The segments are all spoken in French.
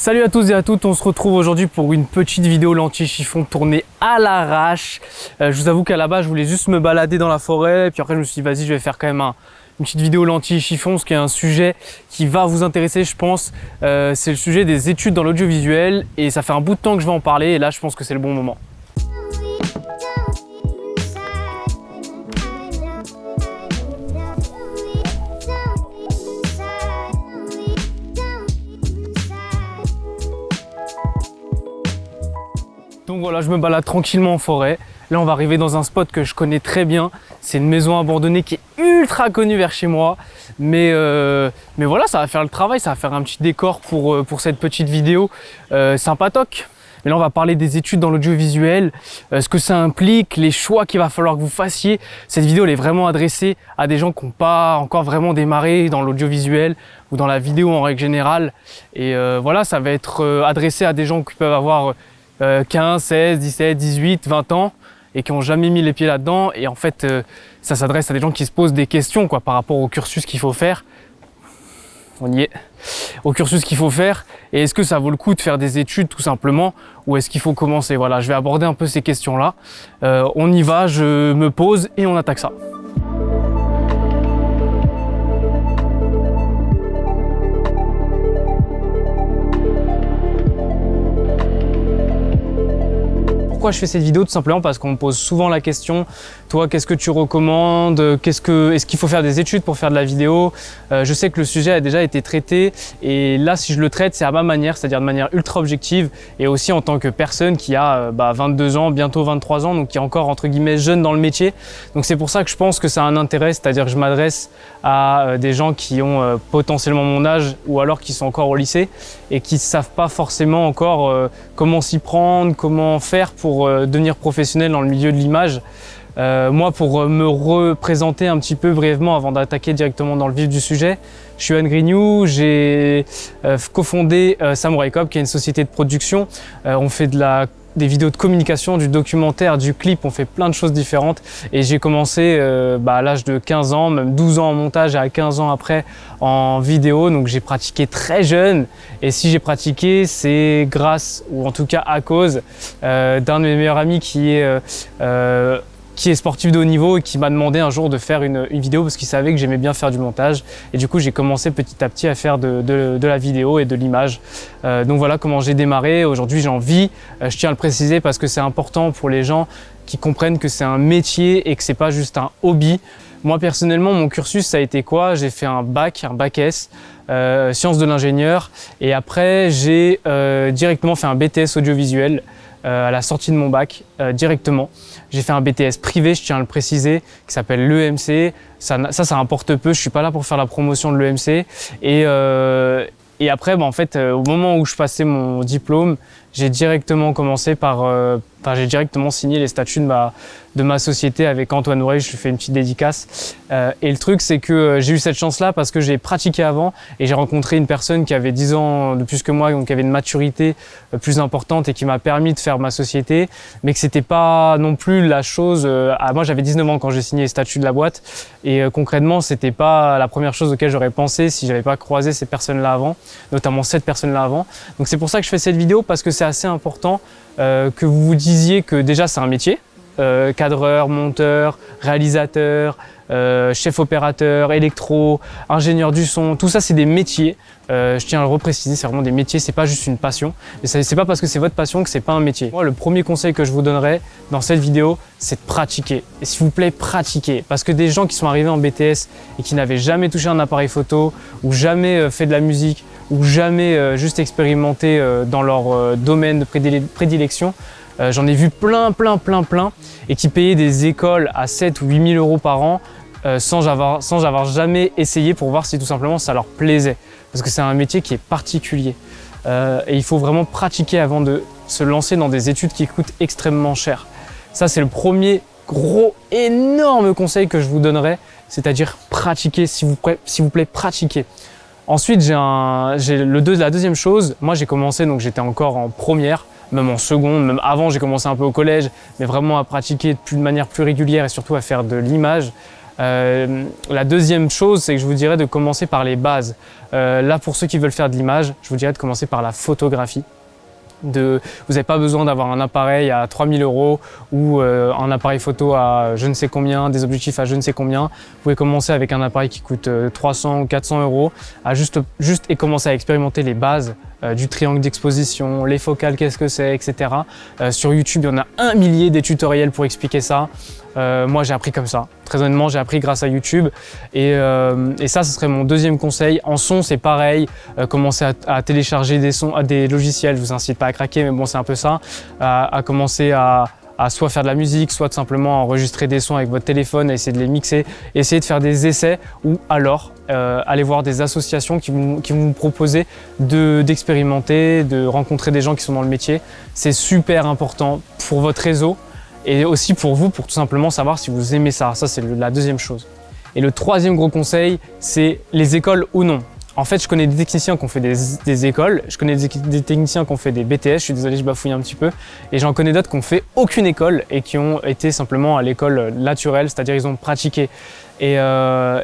Salut à tous et à toutes, on se retrouve aujourd'hui pour une petite vidéo lentille chiffon tournée à l'arrache. Je vous avoue qu'à la base je voulais juste me balader dans la forêt et puis après je me suis dit vas-y je vais faire quand même une petite vidéo lentille chiffon, ce qui est un sujet qui va vous intéresser je pense. C'est le sujet des études dans l'audiovisuel et ça fait un bout de temps que je vais en parler et là je pense que c'est le bon moment. Donc voilà, je me balade tranquillement en forêt. Là, on va arriver dans un spot que je connais très bien. C'est une maison abandonnée qui est ultra connue vers chez moi. Mais voilà, ça va faire le travail, ça va faire un petit décor pour cette petite vidéo sympatoque. Mais là, on va parler des études dans l'audiovisuel, ce que ça implique, les choix qu'il va falloir que vous fassiez. Cette vidéo, elle est vraiment adressée à des gens qui n'ont pas encore vraiment démarré dans l'audiovisuel ou dans la vidéo en règle générale. Et voilà, ça va être adressé à des gens qui peuvent avoir 15, 16, 17, 18, 20 ans et qui n'ont jamais mis les pieds là-dedans. Et en fait, ça s'adresse à des gens qui se posent des questions par rapport au cursus qu'il faut faire. On y est. Au cursus qu'il faut faire. Et est-ce que ça vaut le coup de faire des études tout simplement ou est-ce qu'il faut commencer? Voilà, je vais aborder un peu ces questions-là. On y va, je me pose et on attaque ça. Pourquoi je fais cette vidéo? Tout simplement parce qu'on me pose souvent la question, toi qu'est-ce que tu recommandes? Est-ce qu'il faut faire des études pour faire de la vidéo? Je sais que le sujet a déjà été traité et là si je le traite c'est à ma manière, c'est-à-dire de manière ultra objective et aussi en tant que personne qui a 22 ans, bientôt 23 ans, donc qui est encore entre guillemets jeune dans le métier. Donc c'est pour ça que je pense que ça a un intérêt, c'est-à-dire que je m'adresse à des gens qui ont potentiellement mon âge ou alors qui sont encore au lycée et qui ne savent pas forcément encore comment s'y prendre, comment faire pour devenir professionnel dans le milieu de l'image. Moi, pour me représenter un petit peu brièvement avant d'attaquer directement dans le vif du sujet, je suis Yohan Grignou, j'ai cofondé Samurai Cop, qui est une société de production. On fait des vidéos de communication, du documentaire, du clip, on fait plein de choses différentes et j'ai commencé à l'âge de 15 ans, même 12 ans en montage et à 15 ans après en vidéo, donc j'ai pratiqué très jeune et si j'ai pratiqué c'est grâce ou en tout cas à cause d'un de mes meilleurs amis qui est sportif de haut niveau et qui m'a demandé un jour de faire une vidéo parce qu'il savait que j'aimais bien faire du montage et du coup j'ai commencé petit à petit à faire de la vidéo et de l'image. Donc voilà comment j'ai démarré. Aujourd'hui j'en vis, je tiens à le préciser parce que c'est important pour les gens qui comprennent que c'est un métier et que c'est pas juste un hobby. Moi personnellement mon cursus ça a été quoi? J'ai fait un bac S, sciences de l'ingénieur et après j'ai directement fait un BTS audiovisuel. À la sortie de mon bac, directement. J'ai fait un BTS privé, je tiens à le préciser, qui s'appelle l'EMC. Ça importe peu, je suis pas là pour faire la promotion de l'EMC. Et après, en fait, au moment où je passais mon diplôme, j'ai directement commencé j'ai directement signé les statuts de ma société avec Antoine Ouray, je lui fais une petite dédicace. Et le truc, c'est que j'ai eu cette chance-là parce que j'ai pratiqué avant et j'ai rencontré une personne qui avait 10 ans de plus que moi, donc qui avait une maturité plus importante et qui m'a permis de faire ma société, mais que c'était pas non plus la chose. Moi, j'avais 19 ans quand j'ai signé les statuts de la boîte et concrètement, c'était pas la première chose auquel j'aurais pensé si j'avais pas croisé ces personnes-là avant, notamment cette personne-là avant. Donc c'est pour ça que je fais cette vidéo parce que c'est assez important que vous vous disiez que déjà c'est un métier, cadreur, monteur, réalisateur, chef opérateur, électro, ingénieur du son, tout ça c'est des métiers. Je tiens à le repréciser, c'est vraiment des métiers, c'est pas juste une passion. Et c'est pas parce que c'est votre passion que c'est pas un métier. Moi, le premier conseil que je vous donnerais dans cette vidéo, c'est de pratiquer. Et s'il vous plaît, pratiquez. Parce que des gens qui sont arrivés en BTS et qui n'avaient jamais touché un appareil photo ou jamais fait de la musique ou jamais juste expérimenté dans leur domaine de prédilection, j'en ai vu plein et qui payaient des écoles à 7 ou 8 000 € par an sans avoir jamais essayé pour voir si tout simplement ça leur plaisait. Parce que c'est un métier qui est particulier et il faut vraiment pratiquer avant de se lancer dans des études qui coûtent extrêmement cher. Ça c'est le premier gros énorme conseil que je vous donnerais, c'est-à-dire pratiquer, s'il vous plaît, pratiquer. Ensuite la deuxième chose, moi j'ai commencé, donc j'étais encore en première, même en seconde, même avant j'ai commencé un peu au collège, mais vraiment à pratiquer de manière plus régulière et surtout à faire de l'image. La deuxième chose, c'est que je vous dirais de commencer par les bases. Là, pour ceux qui veulent faire de l'image, je vous dirais de commencer par la photographie. Vous n'avez pas besoin d'avoir un appareil à 3000 € ou un appareil photo à je ne sais combien, des objectifs à je ne sais combien. Vous pouvez commencer avec un appareil qui coûte 300 ou 400 € et commencer à expérimenter les bases du triangle d'exposition, les focales, qu'est-ce que c'est, etc. Sur YouTube, il y en a un millier des tutoriels pour expliquer ça. Moi, j'ai appris comme ça. Très honnêtement, j'ai appris grâce à YouTube. Et ça, ce serait mon deuxième conseil. En son, c'est pareil. Commencer à télécharger des sons, des logiciels. Je vous incite pas à craquer, mais bon, c'est un peu ça. À commencer à soit faire de la musique, soit tout simplement enregistrer des sons avec votre téléphone, à essayer de les mixer, essayer de faire des essais ou alors aller voir des associations qui vont vous proposer d'expérimenter, de rencontrer des gens qui sont dans le métier. C'est super important pour votre réseau et aussi pour vous, pour tout simplement savoir si vous aimez ça. Ça, c'est la deuxième chose. Et le troisième gros conseil, c'est les écoles ou non. En fait, je connais des techniciens qui ont fait des écoles, je connais des techniciens qui ont fait des BTS, je suis désolé, je bafouille un petit peu, et j'en connais d'autres qui n'ont fait aucune école et qui ont été simplement à l'école naturelle, c'est-à-dire ils ont pratiqué et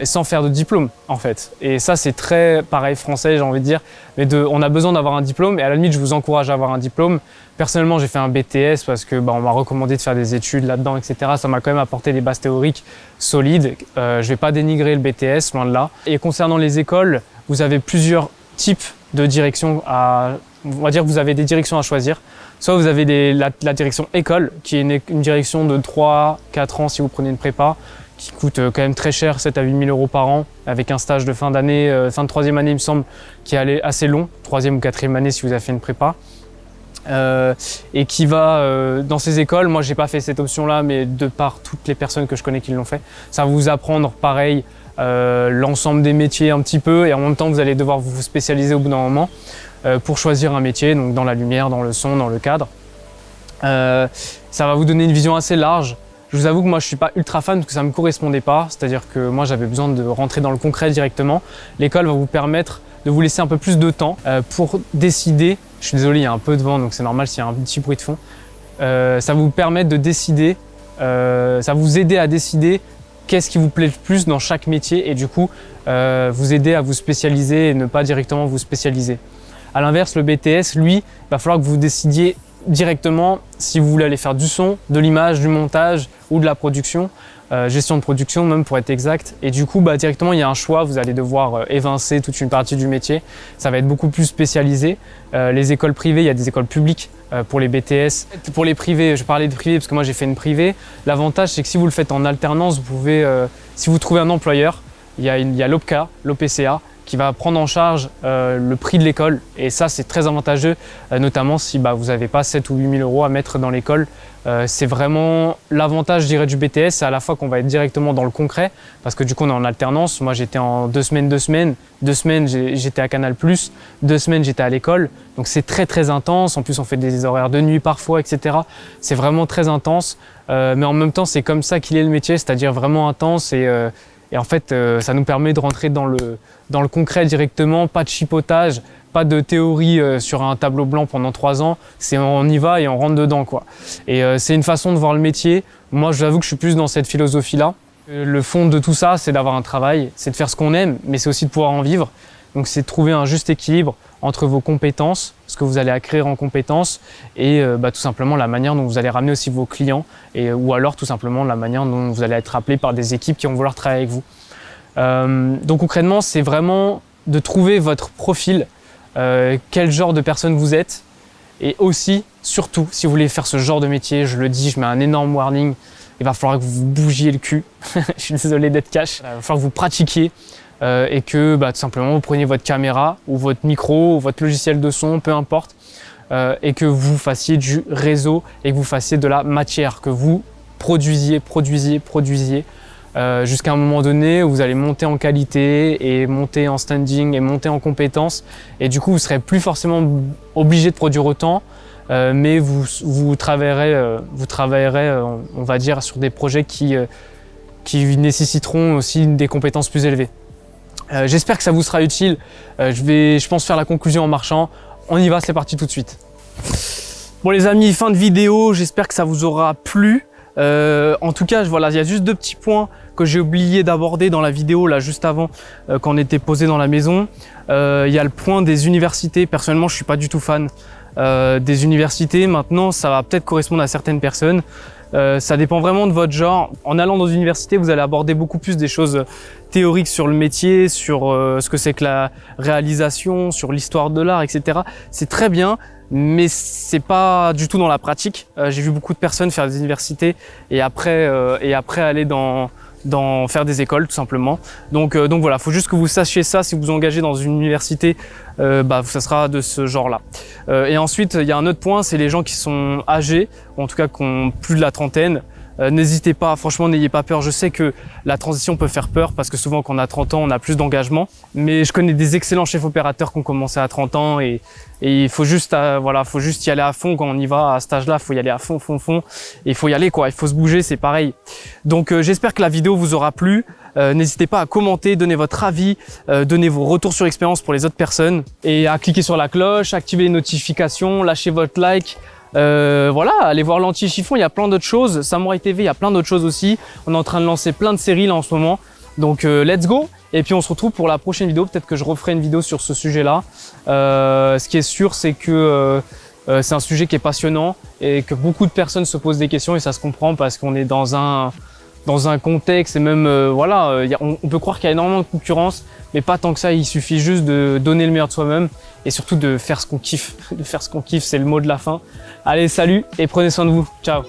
sans faire de diplôme en fait. Et ça, c'est très pareil français, j'ai envie de dire, mais on a besoin d'avoir un diplôme et à la limite, je vous encourage à avoir un diplôme. Personnellement, j'ai fait un BTS parce que on m'a recommandé de faire des études là-dedans, etc. Ça m'a quand même apporté des bases théoriques solides. Je ne vais pas dénigrer le BTS, loin de là. Et concernant les écoles, vous avez plusieurs types de directions on va dire que vous avez des directions à choisir. Soit vous avez la direction école, qui est une direction de 3-4 ans si vous prenez une prépa, qui coûte quand même très cher, 7 à 8 000 € par an, avec un stage de fin d'année, fin de troisième année il me semble, qui est assez long, troisième ou quatrième année si vous avez fait une prépa. Et qui va dans ces écoles, moi j'ai pas fait cette option là, mais de par toutes les personnes que je connais qui l'ont fait, ça va vous apprendre pareil l'ensemble des métiers un petit peu et en même temps vous allez devoir vous spécialiser au bout d'un moment pour choisir un métier, donc dans la lumière, dans le son, dans le cadre. Ça va vous donner une vision assez large. Je vous avoue que moi je suis pas ultra fan parce que ça me correspondait pas, c'est-à-dire que moi j'avais besoin de rentrer dans le concret directement. L'école va vous permettre de vous laisser un peu plus de temps pour décider. Je suis désolé, il y a un peu de vent donc c'est normal s'il y a un petit bruit de fond. Ça va vous permettre de décider, ça va vous aider à décider qu'est-ce qui vous plaît le plus dans chaque métier et du coup vous aider à vous spécialiser et ne pas directement vous spécialiser. A l'inverse, le BTS, lui, il va falloir que vous décidiez directement si vous voulez aller faire du son, de l'image, du montage ou de la production, gestion de production même pour être exact. Et du coup, directement, il y a un choix, vous allez devoir évincer toute une partie du métier. Ça va être beaucoup plus spécialisé. Les écoles privées, il y a des écoles publiques pour les BTS. Pour les privés, je parlais de privés parce que moi j'ai fait une privée. L'avantage, c'est que si vous le faites en alternance, vous pouvez, si vous trouvez un employeur, il y a l'OPCA, l'OPCA, qui va prendre en charge le prix de l'école et ça c'est très avantageux, notamment si vous n'avez pas 7 ou 8 000 € à mettre dans l'école. C'est vraiment l'avantage je dirais du BTS, c'est à la fois qu'on va être directement dans le concret parce que du coup on est en alternance. Moi j'étais en 2 semaines, 2 semaines j'étais à Canal+, 2 semaines j'étais à l'école, donc c'est très très intense. En plus on fait des horaires de nuit parfois, etc. C'est vraiment très intense, mais en même temps c'est comme ça qu'il est le métier, c'est-à-dire vraiment intense et en fait, ça nous permet de rentrer dans le concret directement, pas de chipotage, pas de théorie sur un tableau blanc pendant 3 ans. On y va et on rentre dedans, quoi. Et c'est une façon de voir le métier. Moi, je vous avoue que je suis plus dans cette philosophie-là. Le fond de tout ça, c'est d'avoir un travail, c'est de faire ce qu'on aime, mais c'est aussi de pouvoir en vivre. Donc, c'est de trouver un juste équilibre entre vos compétences, ce que vous allez acquérir en compétences et tout simplement la manière dont vous allez ramener aussi vos clients ou alors tout simplement la manière dont vous allez être appelé par des équipes qui vont vouloir travailler avec vous. Donc concrètement, c'est vraiment de trouver votre profil, quel genre de personne vous êtes et aussi, surtout, si vous voulez faire ce genre de métier, je le dis, je mets un énorme warning, il va falloir que vous bougiez le cul, je suis désolé d'être cash, il va falloir que vous pratiquiez. Et que tout simplement vous preniez votre caméra ou votre micro ou votre logiciel de son, peu importe, et que vous fassiez du réseau et que vous fassiez de la matière, que vous produisiez jusqu'à un moment donné où vous allez monter en qualité et monter en standing et monter en compétences et du coup vous ne serez plus forcément obligé de produire autant, mais vous travaillerez, on va dire, sur des projets qui nécessiteront aussi des compétences plus élevées. J'espère que ça vous sera utile. Je pense faire la conclusion en marchant. On y va, c'est parti tout de suite. Bon les amis, fin de vidéo, j'espère que ça vous aura plu. En tout cas, voilà, il y a juste 2 petits points que j'ai oublié d'aborder dans la vidéo là juste avant quand on était posé dans la maison. Il y a le point des universités. Personnellement, je suis pas du tout fan des universités. Maintenant, ça va peut-être correspondre à certaines personnes. Ça dépend vraiment de votre genre. En allant dans une université, vous allez aborder beaucoup plus des choses théoriques sur le métier, sur ce que c'est que la réalisation, sur l'histoire de l'art, etc. C'est très bien, mais c'est pas du tout dans la pratique. J'ai vu beaucoup de personnes faire des universités et après aller dans faire des écoles tout simplement. Donc voilà, faut juste que vous sachiez ça. Si vous vous engagez dans une université, ça sera de ce genre-là. Et ensuite, il y a un autre point, c'est les gens qui sont âgés, ou en tout cas qui ont plus de la trentaine. N'hésitez pas, franchement, n'ayez pas peur. Je sais que la transition peut faire peur parce que souvent quand on a 30 ans, on a plus d'engagement. Mais je connais des excellents chefs opérateurs qui ont commencé à 30 ans et il faut juste, faut juste y aller à fond quand on y va à cet âge-là. Il faut y aller à fond. Et il faut y aller quoi. Il faut se bouger, c'est pareil. Donc j'espère que la vidéo vous aura plu. N'hésitez pas à commenter, donner votre avis, donner vos retours sur expérience pour les autres personnes et à cliquer sur la cloche, activer les notifications, lâcher votre like. Voilà, allez voir l'anti-chiffon, il y a plein d'autres choses. Samouraï TV, il y a plein d'autres choses aussi. On est en train de lancer plein de séries là en ce moment. Donc let's go. Et puis on se retrouve pour la prochaine vidéo. Peut-être que je referai une vidéo sur ce sujet-là. Ce qui est sûr, c'est que c'est un sujet qui est passionnant et que beaucoup de personnes se posent des questions et ça se comprend parce qu'on est dans un contexte et même on peut croire qu'il y a énormément de concurrence, mais pas tant que ça. Il suffit juste de donner le meilleur de soi-même et surtout de faire ce qu'on kiffe. De faire ce qu'on kiffe, c'est le mot de la fin. Allez, salut et prenez soin de vous. Ciao.